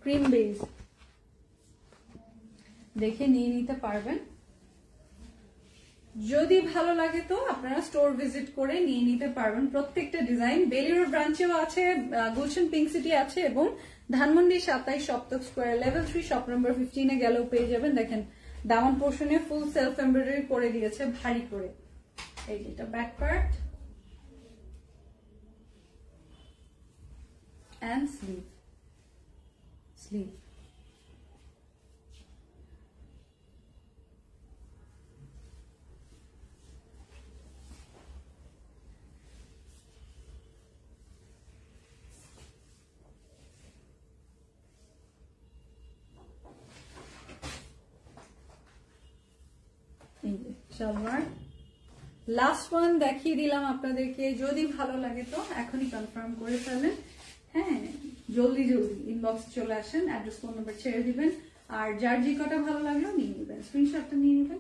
Cream base, দেখে নিয়ে নিতে পারবেন। যদি ভালো লাগে তো আপনারা স্টোর ভিজিট করে নিয়ে নিতে পারবেন প্রত্যেকটা ডিজাইন। বেলিরো ব্রাঞ্চেও আছে, গুলশান পিঙ্ক সিটি আছে এবং Dhanmondi 27 Saptak square level 3 shop number 15 গেলেও পেয়ে যাবেন। দেখেন দামান পোর্শনে ফুল সেলফ এমব্রয়ডারি করে দিয়েছে ভারী করে। এই যেটা back part and sleeve. Salwar last one দেখিয়ে দিলাম আপনাদেরকে। যদি ভালো লাগে তো এখনই কনফার্ম করে ফেলেন। হ্যাঁ, জলদি জলদি ইনবক্সে চলে আসেন, অ্যাড্রেস ফোন নাম্বার ছেড়ে দিবেন। আর যার যে কটা ভালো লাগলো নিয়ে নেবেন, স্ক্রিনশটটা নিয়ে নেবেন।